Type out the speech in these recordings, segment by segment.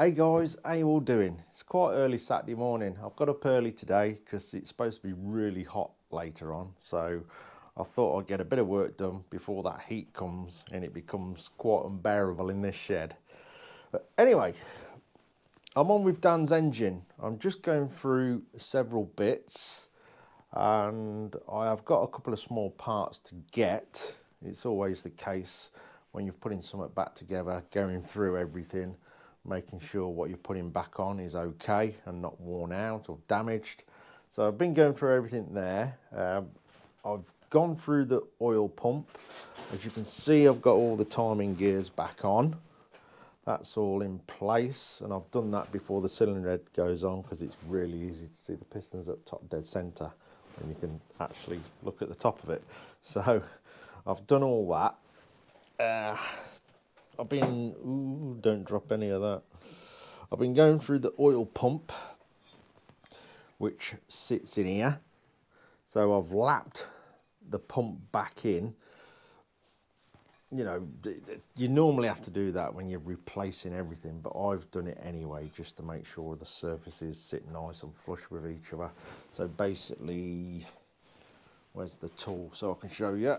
Hey guys, how you all doing? It's quite early Saturday morning. I've got up early today because it's supposed to be really hot later on. So I thought I'd get a bit of work done before that heat comes and it becomes quite unbearable in this shed. But anyway, I'm on with Dan's engine. I'm just going through several bits and I have got a couple of small parts to get. It's always the case when you're putting something back together, going through everything, making sure what you're putting back on is okay and not worn out or damaged. So I've been going through everything there. I've gone through the oil pump. As you can see, I've got all the timing gears back on. That's all in place, and I've done that before the cylinder head goes on because it's really easy to see the pistons at top dead center and you can actually look at the top of it. So I've done all that. I've been, ooh, don't drop any of that. I've been going through the oil pump, which sits in here. So I've lapped the pump back in. You know, you normally have to do that when you're replacing everything, but I've done it anyway, just to make sure the surfaces sit nice and flush with each other. So basically, where's the tool so I can show you?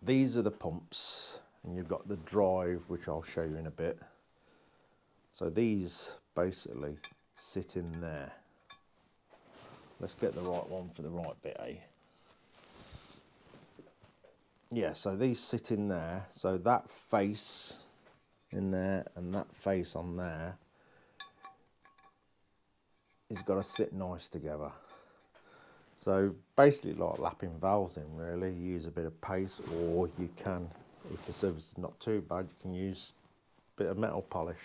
These are the pumps, and you've got the drive, which I'll show you in a bit. So these basically sit in there. Let's get the right one for the right bit, eh? Yeah, so these sit in there. So that face in there and that face on there is got to sit nice together. So basically like lapping valves in, really. You use a bit of paste, or you can, if the surface is not too bad, you can use a bit of metal polish.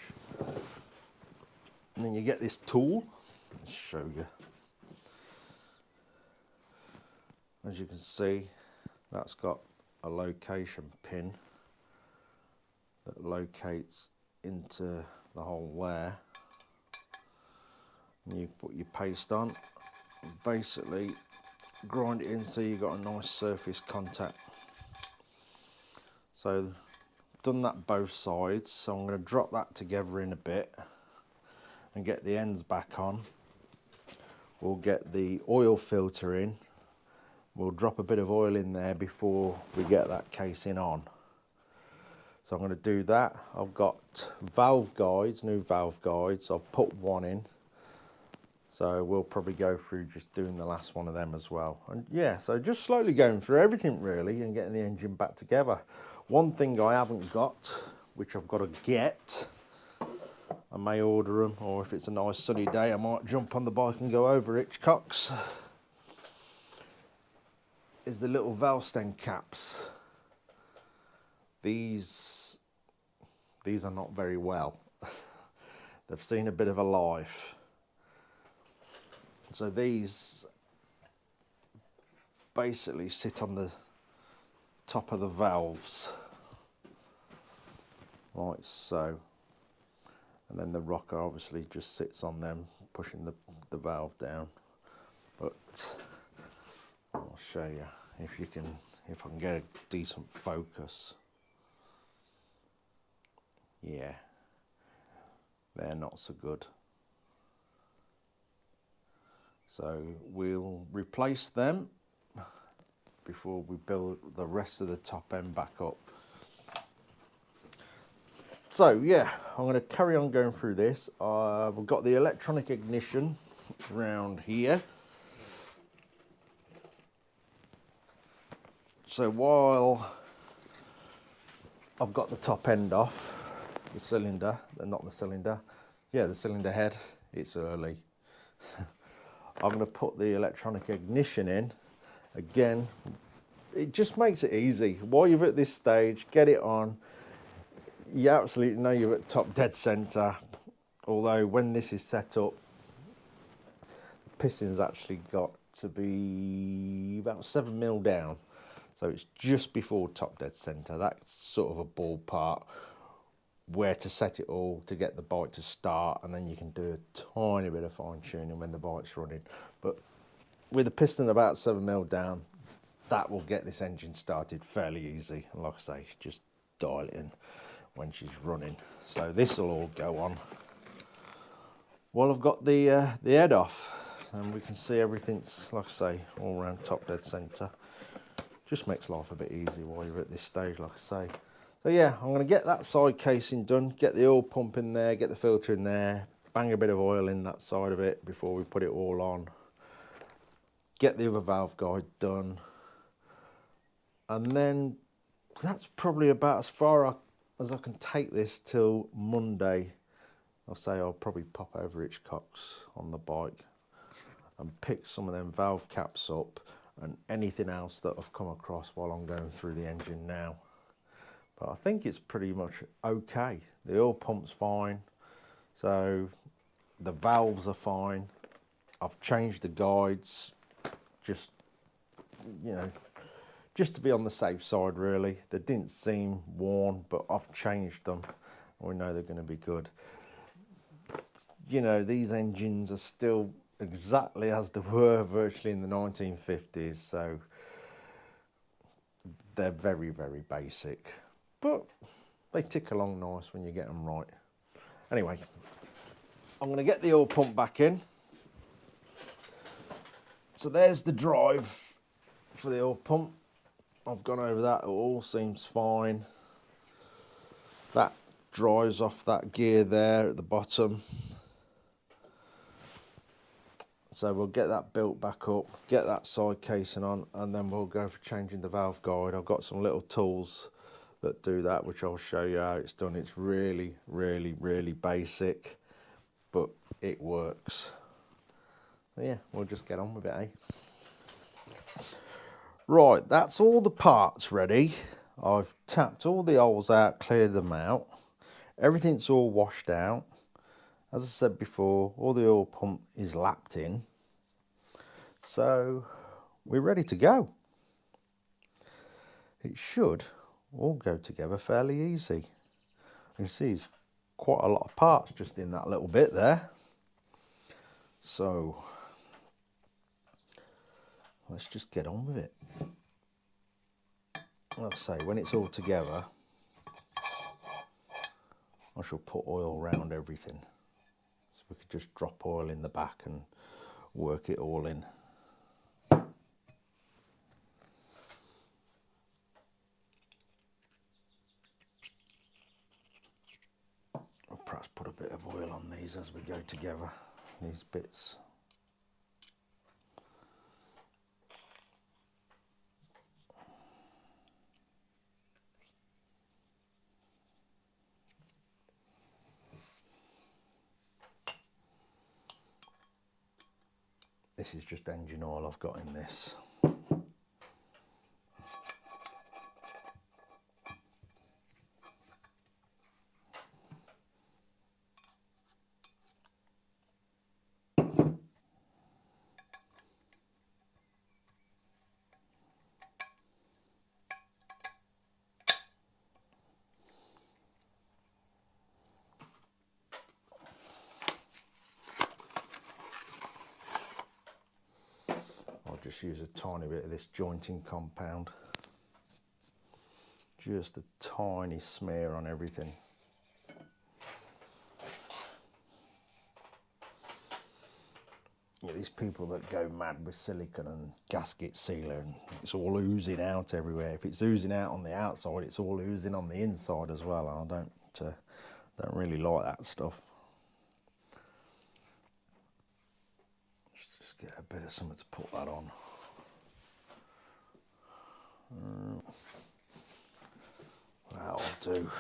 And then you get this tool. Let's show you. As you can see, that's got a location pin that locates into the hole there. And you put your paste on, and basically grind it in so you've got a nice surface contact. So done that both sides, so I'm going to drop that together in a bit and get the ends back on. We'll get the oil filter in. We'll drop a bit of oil in there before we get that casing on. So I'm going to do that. I've got valve guides, new valve guides. I've put one in. So we'll probably go through just doing the last one of them as well. And yeah, so just slowly going through everything really and getting the engine back together. One thing I haven't got, which I've got to get, I may order them, or if it's a nice sunny day, I might jump on the bike and go over Hitchcock's, is the little valve stem caps. These are not very well. They've seen a bit of a life. So these basically sit on the top of the valves, like so. And then the rocker obviously just sits on them, pushing the valve down. But I'll show you if I can get a decent focus. Yeah, they're not so good. So we'll replace them before we build the rest of the top end back up. So yeah, I'm going to carry on going through this. We've got the electronic ignition around here. So while I've got the top end off, the cylinder, not the cylinder, yeah, the cylinder head, it's early. I'm going to put the electronic ignition in. Again, it just makes it easy. While you're at this stage, get it on. You absolutely know you're at top dead center. Although when this is set up, the piston's actually got to be about 7 mil down. So it's just before top dead center. That's sort of a ballpark where to set it all to get the bike to start, and then you can do a tiny bit of fine tuning when the bike's running. But with the piston about 7 mil down, that will get this engine started fairly easy. And like I say, just dial it in when she's running. So this will all go on while I've got the head off, and we can see everything's, like I say, all around top dead centre. Just makes life a bit easier while you're at this stage, like I say. So yeah, I'm going to get that side casing done, get the oil pump in there, get the filter in there, bang a bit of oil in that side of it before we put it all on. Get the other valve guide done. And then that's probably about as far as I can take this till Monday. I'll say I'll probably pop over Hitchcock's on the bike and pick some of them valve caps up and anything else that I've come across while I'm going through the engine now. But I think it's pretty much okay. The oil pump's fine, so the valves are fine. I've changed the guides, just, you know, just to be on the safe side really. They didn't seem worn, but I've changed them. We know they're going to be good. You know, these engines are still exactly as they were virtually in the 1950s, so they're very, very basic, but they tick along nice when you get them right. Anyway, I'm going to get the oil pump back in. So there's the drive for the oil pump. I've gone over that, it all seems fine. That dries off that gear there at the bottom. So we'll get that built back up, get that side casing on, and then we'll go for changing the valve guide. I've got some little tools that do that, which I'll show you how it's done. It's really, really, really basic, but it works. So yeah, we'll just get on with it, eh? Right, that's all the parts ready. I've tapped all the holes out, cleared them out. Everything's all washed out. As I said before, all the oil pump is lapped in. So we're ready to go. It should all go together fairly easy. You can see it's quite a lot of parts just in that little bit there. So let's just get on with it. Like I say, when it's all together, I shall put oil around everything. So we could just drop oil in the back and work it all in. I'll perhaps put a bit of oil on these as we go together, these bits. This is just engine oil I've got in this. Just use a tiny bit of this jointing compound, just a tiny smear on everything. Yeah, these people that go mad with silicone and gasket sealer and it's all oozing out everywhere. If it's oozing out on the outside, it's all oozing on the inside as well. I don't really like that stuff. Just get a bit of something to put that on. That'll do.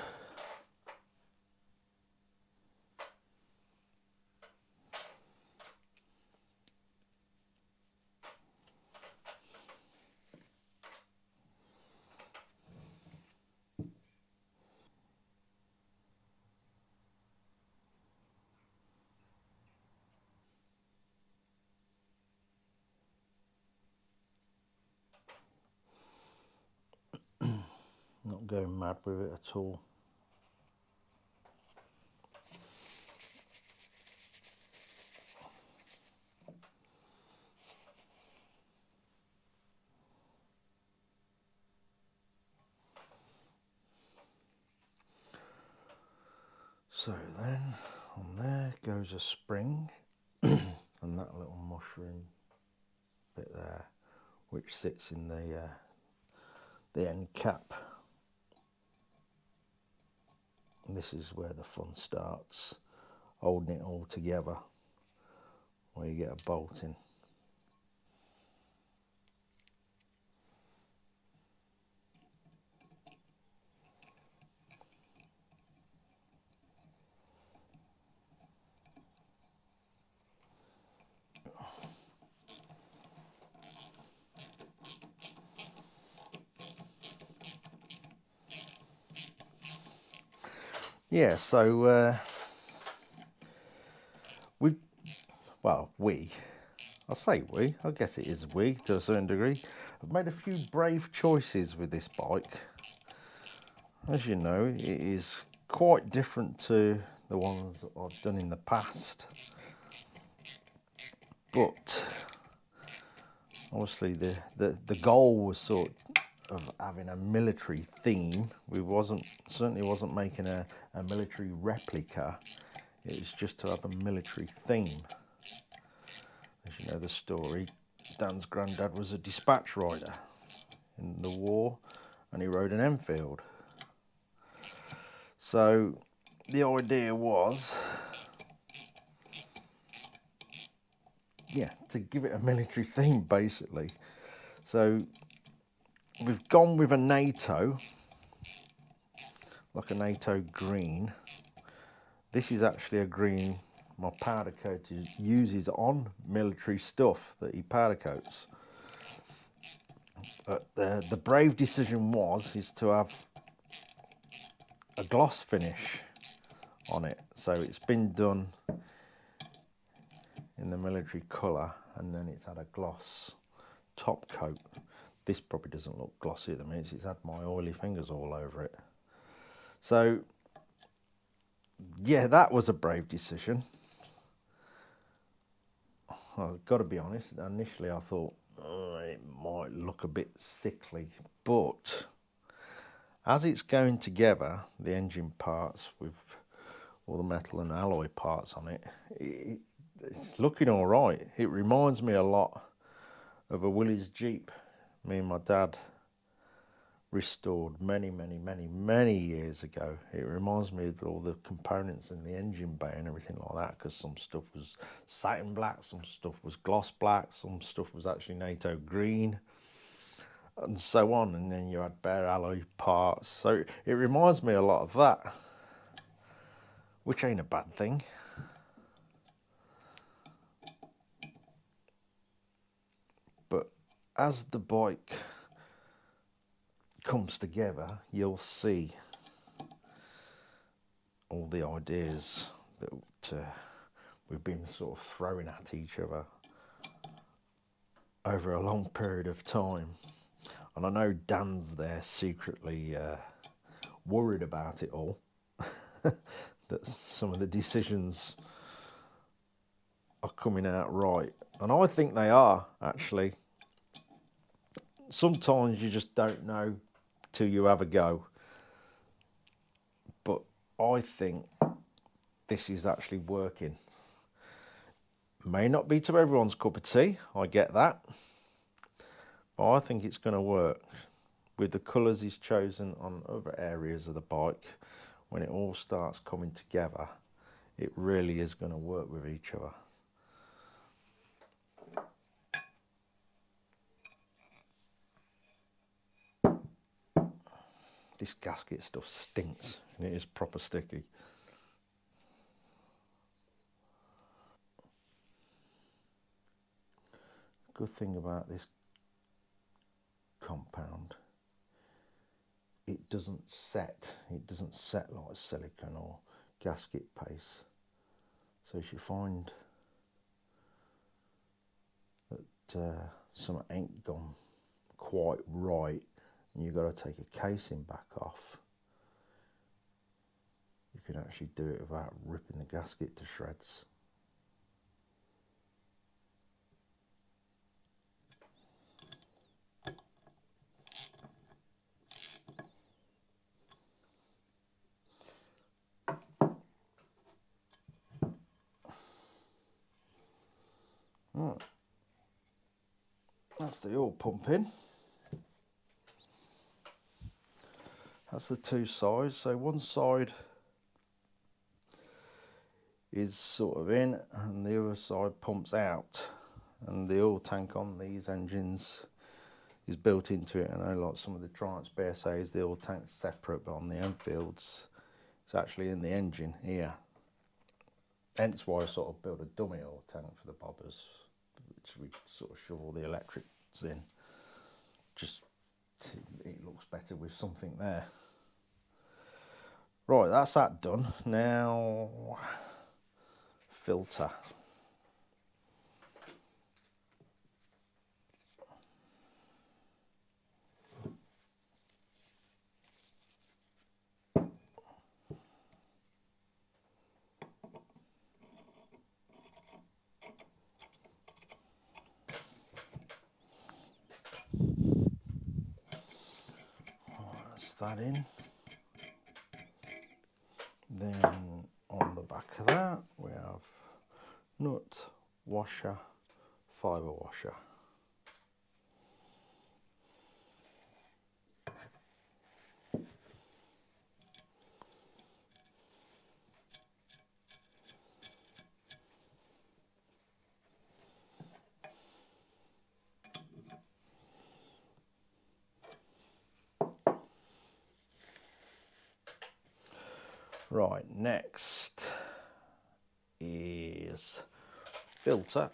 Not going mad with it at all. So then on there goes a spring and that little mushroom bit there, which sits in the end cap. And this is where the fun starts, holding it all together, where you get a bolt in. Yeah, so I say we, I guess it is we to a certain degree. I've made a few brave choices with this bike. As you know, it is quite different to the ones that I've done in the past. But obviously the goal was sort of having a military theme. We certainly wasn't making a military replica. It was just to have a military theme. As you know the story, Dan's granddad was a dispatch rider in the war and he rode an Enfield. So the idea was, yeah, to give it a military theme basically. So we've gone with a NATO, like a NATO green. This is actually a green my powder coater uses on military stuff that he powder coats. But the brave decision is to have a gloss finish on it. So it's been done in the military colour and then it's had a gloss top coat. This probably doesn't look glossy at the minute, it's had my oily fingers all over it. So yeah, that was a brave decision. I've got to be honest, initially I thought it might look a bit sickly, but as it's going together, the engine parts with all the metal and alloy parts on it, it's looking all right. It reminds me a lot of a Willys Jeep me and my dad restored many years ago. It reminds me of all the components in the engine bay and everything like that, because some stuff was satin black, some stuff was gloss black, some stuff was actually NATO green, and so on. And then you had bare alloy parts. So it reminds me a lot of that, which ain't a bad thing. But as the bike comes together, you'll see all the ideas that we've been sort of throwing at each other over a long period of time. And I know Dan's there secretly worried about it all, that some of the decisions are coming out right. And I think they are, actually. Sometimes you just don't know till you have a go. But I think this is actually working. May not be to everyone's cup of tea, I get that. But I think it's going to work. With the colours he's chosen on other areas of the bike, when it all starts coming together, it really is going to work with each other. This gasket stuff stinks, and it is proper sticky. Good thing about this compound, it doesn't set like silicone or gasket paste. So if you find that something ain't gone quite right and you've got to take a casing back off, you can actually do it without ripping the gasket to shreds. Right. That's the oil pumping. That's the two sides. So one side is sort of in and the other side pumps out. And the oil tank on these engines is built into it. I know like some of the Triumphs bear says the oil tank's separate, but on the Enfields it's actually in the engine here. Hence why I sort of built a dummy oil tank for the bobbers, which we sort of shove all the electrics in. Just it looks better with something there. Right, that's that done. Now, filter. That's that in. Then on the back of that we have nut, washer, fibre washer. Right, next is filter.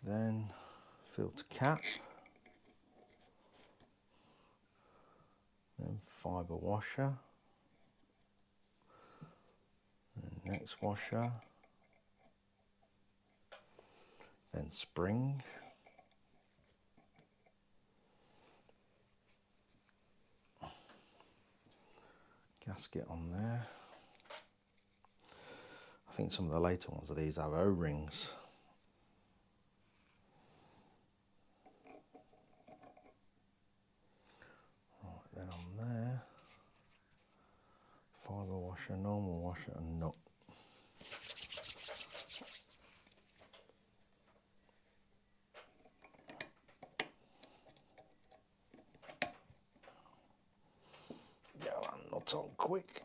Then filter cap. Then fibre washer. Next washer, then spring, gasket on there. I think some of the later ones of these have O-rings. Right, then on there, fibre washer, normal washer and nut. Not on quick.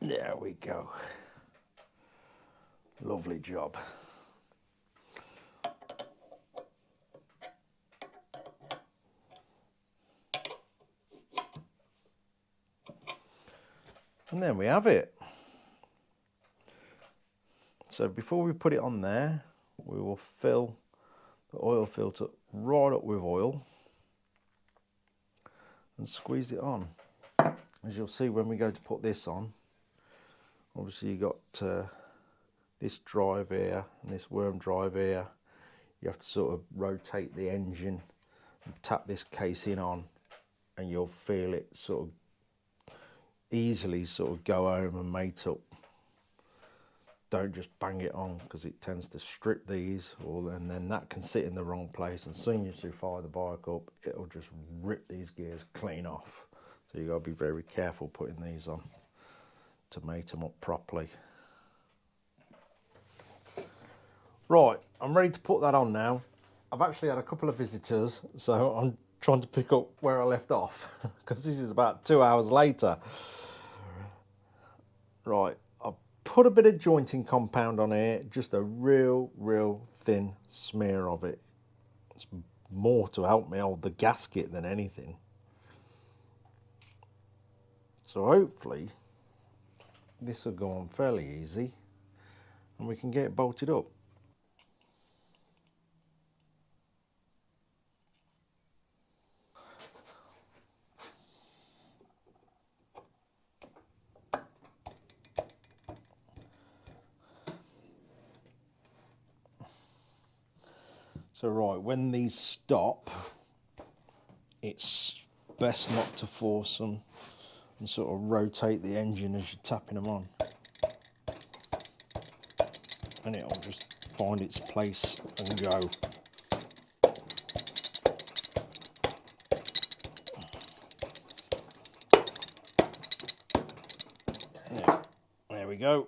There we go. Lovely job. And then we have it. So before we put it on there, we will fill the oil filter right up with oil and squeeze it on. As you'll see when we go to put this on, obviously you got this drive here and this worm drive here. You have to sort of rotate the engine and tap this casing on, and you'll feel it sort of easily sort of go home and mate up. Don't just bang it on because it tends to strip these, and then that can sit in the wrong place, and as soon as you fire the bike up, it'll just rip these gears clean off. So you've got to be very careful putting these on to mate them up properly. Right, I'm ready to put that on now. I've actually had a couple of visitors, so I'm trying to pick up where I left off because this is about 2 hours later. Right, I've put a bit of jointing compound on here, just a real thin smear of it. It's more to help me hold the gasket than anything. So hopefully this will go on fairly easy and we can get it bolted up. So right, when these stop, it's best not to force them and sort of rotate the engine as you're tapping them on. and it'll just find its place and go. There we go.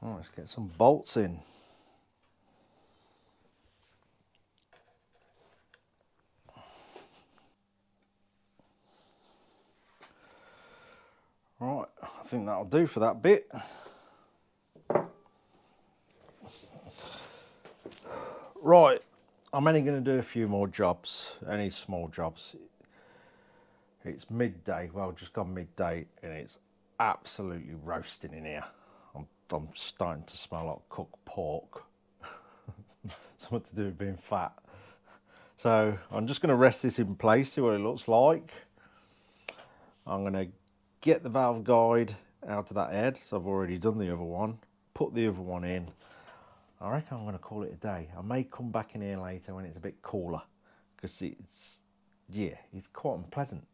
Right, let's get some bolts in. Right, I think that'll do for that bit. Right, I'm only going to do a few more jobs, any small jobs. It's midday, well, just gone midday, and it's absolutely roasting in here. I'm starting to smell like cooked pork. Something to do with being fat. So I'm just going to rest this in place, see what it looks like. I'm going to get the valve guide out of that head, so I've already done the other one, put the other one in. I reckon I'm going to call it a day. I may come back in here later when it's a bit cooler, because it's quite unpleasant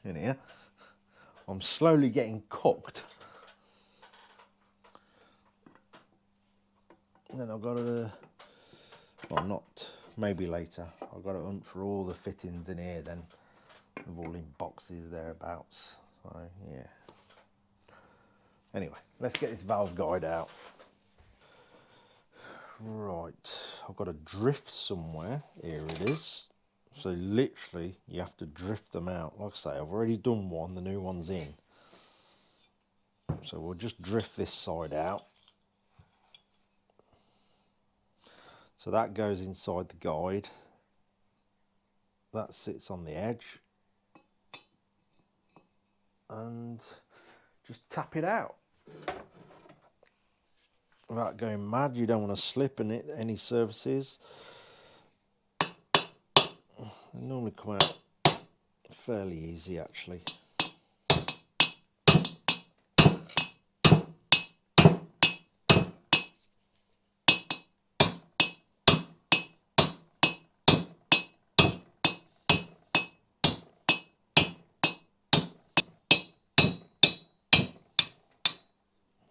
in here. I'm slowly getting cooked. And then I've got to, well, not, maybe later, I've got to hunt for all the fittings in here then. They're all in boxes thereabouts. So, yeah. Anyway, let's get this valve guide out. Right, I've got a drift somewhere. Here it is. So literally, you have to drift them out. Like I say, I've already done one, the new one's in. So we'll just drift this side out. So that goes inside the guide. That sits on the edge. And just tap it out. Without going mad, you don't want to slip in it, any surfaces. They normally come out fairly easy actually.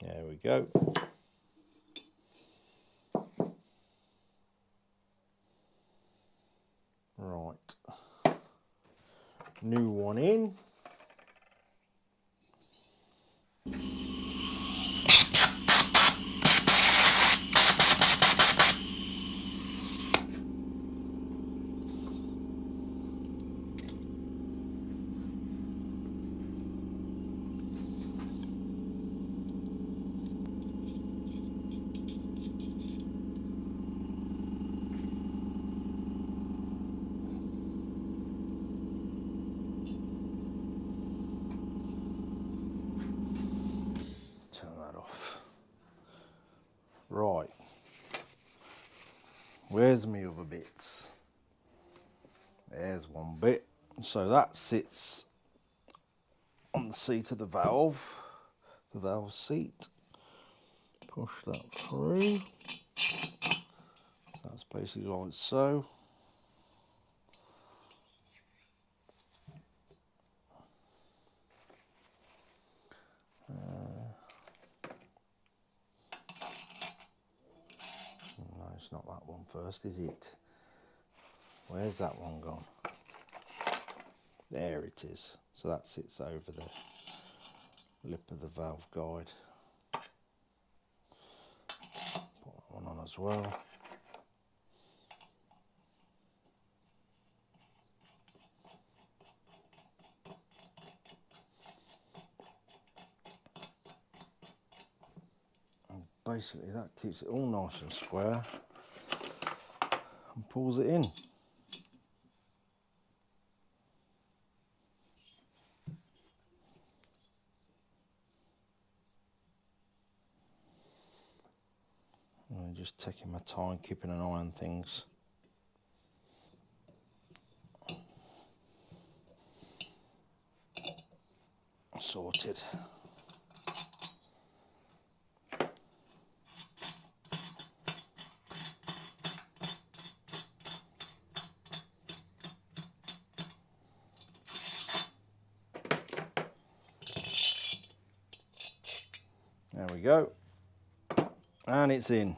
There we go. Right. New one in. Turn that off. Right. Where's my other bits? There's one bit. So that sits on the seat of the valve seat. Push that through. So that's basically like so. No, it's not that one first, is it? Where's that one gone? There it is. So that sits over the lip of the valve guide. Put that one on as well. And basically that keeps it all nice and square and pulls it in. And just taking my time, keeping an eye on things. Sorted. There we go. And it's in.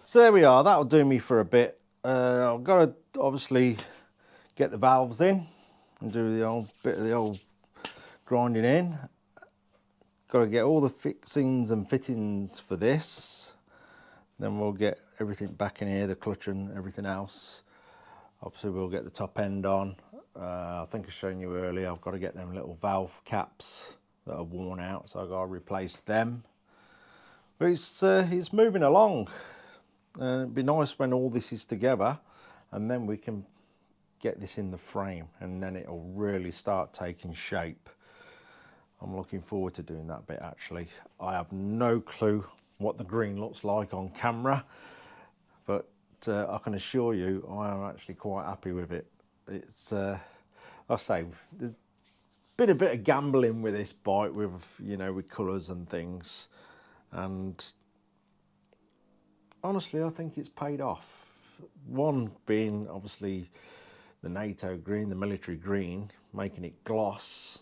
So there we are, that'll do me for a bit. I've got to obviously get the valves in and do the old bit of the old grinding in. Got to get all the fixings and fittings for this. Then we'll get everything back in here, the clutch and everything else. Obviously we'll get the top end on. I think I showed you earlier, I've got to get them little valve caps that are worn out, so I've got to replace them. But it's moving along. It'd be nice when all this is together, and then we can get this in the frame, and then it'll really start taking shape. I'm looking forward to doing that bit actually. I have no clue what the green looks like on camera, but I can assure you I am actually quite happy with it. It's, I say, there's been a bit of gambling with this bike with, you know, with colours and things, and honestly I think it's paid off. One being obviously the NATO green, the military green, making it gloss.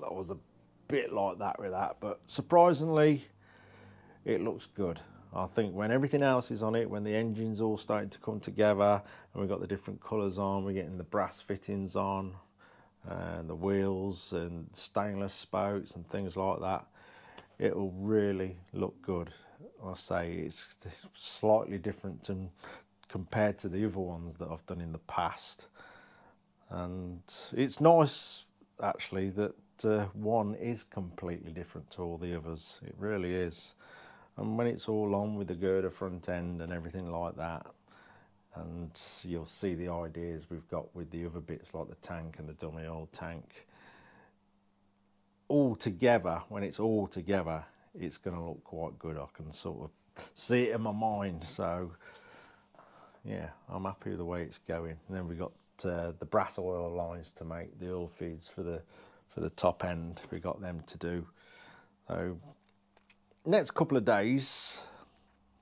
I was a bit like that with that, but surprisingly it looks good. I think when everything else is on it, when the engine's all starting to come together and we've got the different colours on, we're getting the brass fittings on and the wheels and stainless spokes and things like that, it will really look good. I say it's slightly different compared to the other ones that I've done in the past, and it's nice actually that one is completely different to all the others. It really is. And when it's all on with the girder front end and everything like that, and you'll see the ideas we've got with the other bits like the tank and the dummy oil tank, all together, when it's all together, it's going to look quite good. I can sort of see it in my mind. So yeah, I'm happy with the way it's going. And then we've got the brass oil lines to make the oil feeds for the top end. We got them to do. So next couple of days,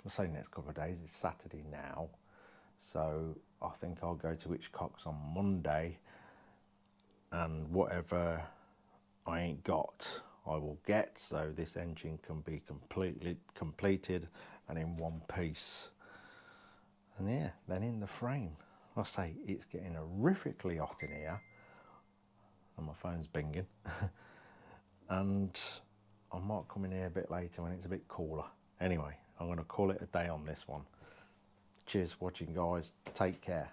I say next couple of days, it's Saturday now, so I think I'll go to Hitchcock's on Monday, and whatever I ain't got I will get, so this engine can be completely completed and in one piece. And yeah, then in the frame, I say it's getting horrifically hot in here, and my phone's binging. And I might come in here a bit later when it's a bit cooler. Anyway, I'm going to call it a day on this one. Cheers for watching, guys. Take care.